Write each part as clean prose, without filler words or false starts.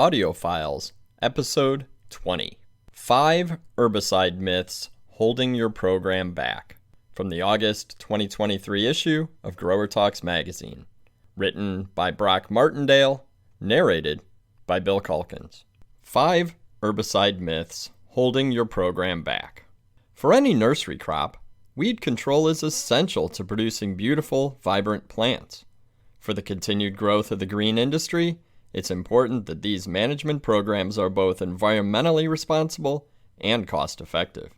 Audio Files, Episode 20. 5 Herbicide Myths Holding Your Program Back, from the August 2023 issue of Grower Talks magazine. Written by Martindale, narrated by Bill Calkins. 5 Herbicide Myths Holding Your Program Back. For any nursery crop, weed control is essential to producing beautiful, vibrant plants. For the continued growth of the green industry, it's important that these management programs are both environmentally responsible and cost-effective.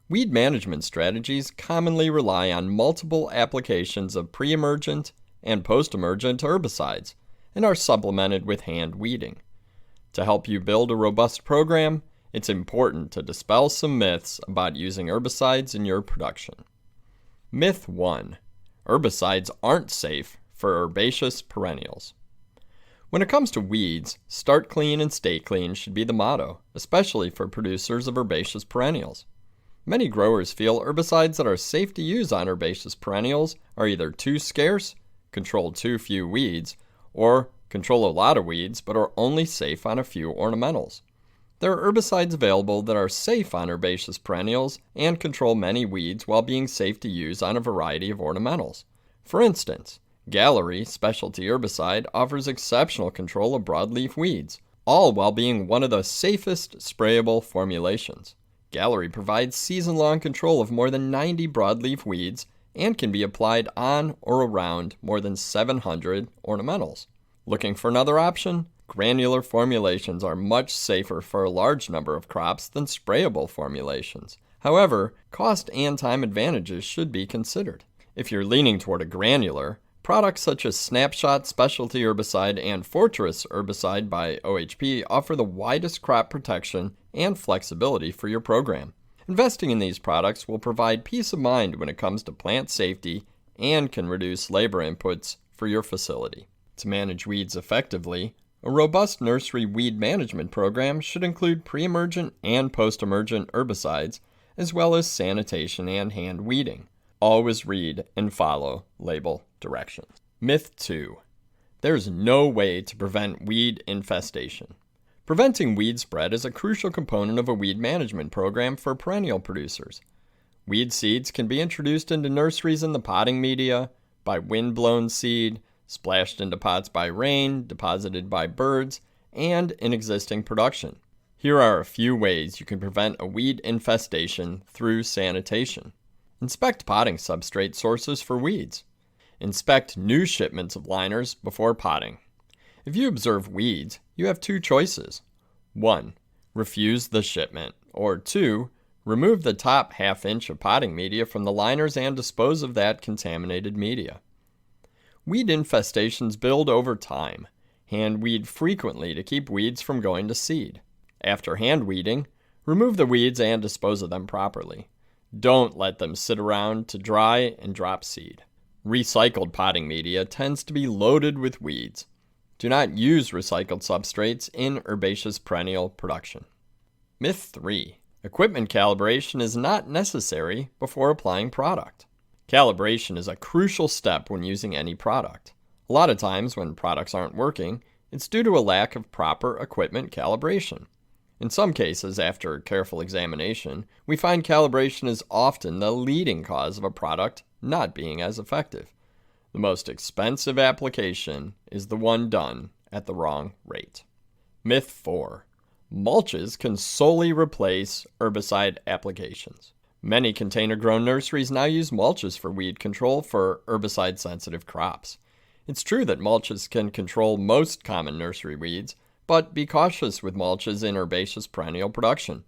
Weed management strategies commonly rely on multiple applications of pre-emergent and post-emergent herbicides and are supplemented with hand weeding. To help you build a robust program, it's important to dispel some myths about using herbicides in your production. Myth 1. Herbicides aren't safe for herbaceous perennials. When it comes to weeds, start clean and stay clean should be the motto, especially for producers of herbaceous perennials. Many growers feel herbicides that are safe to use on herbaceous perennials are either too scarce, control too few weeds, or control a lot of weeds but are only safe on a few ornamentals. There are herbicides available that are safe on herbaceous perennials and control many weeds while being safe to use on a variety of ornamentals. For instance, Gallery Specialty Herbicide offers exceptional control of broadleaf weeds, all while being one of the safest sprayable formulations. Gallery provides season-long control of more than 90 broadleaf weeds and can be applied on or around more than 700 ornamentals. Looking for another option? Granular formulations are much safer for a large number of crops than sprayable formulations. However, cost and time advantages should be considered. If you're leaning toward a granular, products such as Snapshot Specialty Herbicide and Fortress Herbicide by OHP offer the widest crop protection and flexibility for your program. Investing in these products will provide peace of mind when it comes to plant safety and can reduce labor inputs for your facility. To manage weeds effectively, a robust nursery weed management program should include pre-emergent and post-emergent herbicides, as well as sanitation and hand weeding. Always read and follow label directions. Myth 2. There's no way to prevent weed infestation. Preventing weed spread is a crucial component of a weed management program for perennial producers. Weed seeds can be introduced into nurseries in the potting media, by wind-blown seed, splashed into pots by rain, deposited by birds, and in existing production. Here are a few ways you can prevent a weed infestation through sanitation. Inspect potting substrate sources for weeds. Inspect new shipments of liners before potting. If you observe weeds, you have 2 choices. 1. Refuse the shipment. Or 2. Remove the top half-inch of potting media from the liners and dispose of that contaminated media. Weed infestations build over time. Hand weed frequently to keep weeds from going to seed. After hand weeding, remove the weeds and dispose of them properly. Don't let them sit around to dry and drop seed. Recycled potting media tends to be loaded with weeds. Do not use recycled substrates in herbaceous perennial production. Myth 3. Equipment calibration is not necessary before applying product. Calibration is a crucial step when using any product. A lot of times when products aren't working, it's due to a lack of proper equipment calibration. In some cases, after careful examination, we find calibration is often the leading cause of a product not being as effective. The most expensive application is the one done at the wrong rate. Myth 4. Mulches can solely replace herbicide applications. Many container-grown nurseries now use mulches for weed control for herbicide-sensitive crops. It's true that mulches can control most common nursery weeds, but be cautious with mulches in herbaceous perennial production.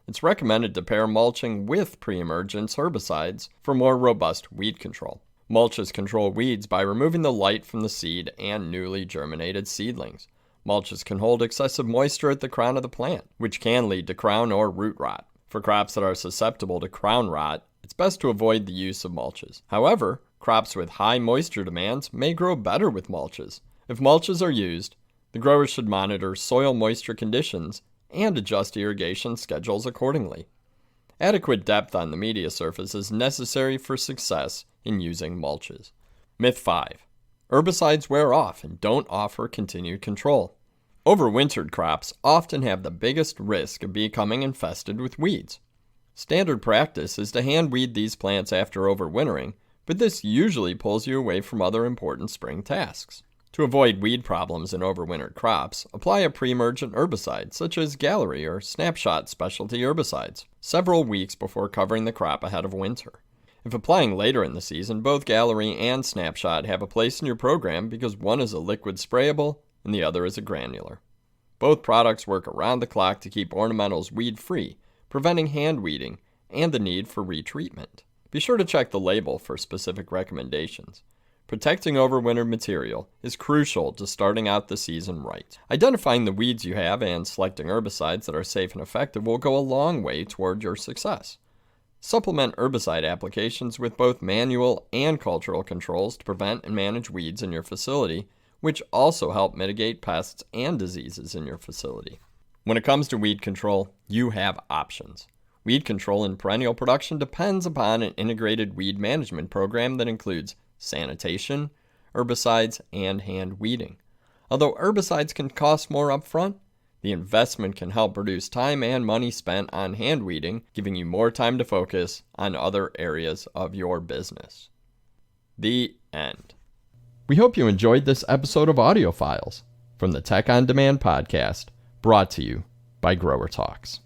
It's recommended to pair mulching with pre-emergent herbicides for more robust weed control. Mulches control weeds by removing the light from the seed and newly germinated seedlings. Mulches can hold excessive moisture at the crown of the plant, which can lead to crown or root rot. For crops that are susceptible to crown rot, it's best to avoid the use of mulches. However, crops with high moisture demands may grow better with mulches. If mulches are used, the growers should monitor soil moisture conditions and adjust irrigation schedules accordingly. Adequate depth on the media surface is necessary for success in using mulches. Myth 5. Herbicides wear off and don't offer continued control. Overwintered crops often have the biggest risk of becoming infested with weeds. Standard practice is to hand weed these plants after overwintering, but this usually pulls you away from other important spring tasks. To avoid weed problems in overwintered crops, apply a pre-emergent herbicide such as Gallery or Snapshot specialty herbicides several weeks before covering the crop ahead of winter. If applying later in the season, both Gallery and Snapshot have a place in your program because one is a liquid sprayable and the other is a granular. Both products work around the clock to keep ornamentals weed-free, preventing hand weeding and the need for retreatment. Be sure to check the label for specific recommendations. Protecting overwintered material is crucial to starting out the season right. Identifying the weeds you have and selecting herbicides that are safe and effective will go a long way toward your success. Supplement herbicide applications with both manual and cultural controls to prevent and manage weeds in your facility, which also help mitigate pests and diseases in your facility. When it comes to weed control, you have options. Weed control in perennial production depends upon an integrated weed management program that includes sanitation, herbicides, and hand weeding. Although herbicides can cost more upfront, the investment can help reduce time and money spent on hand weeding, giving you more time to focus on other areas of your business. The end. We hope you enjoyed this episode of Audio Files from the Tech on Demand podcast, brought to you by Grower Talks.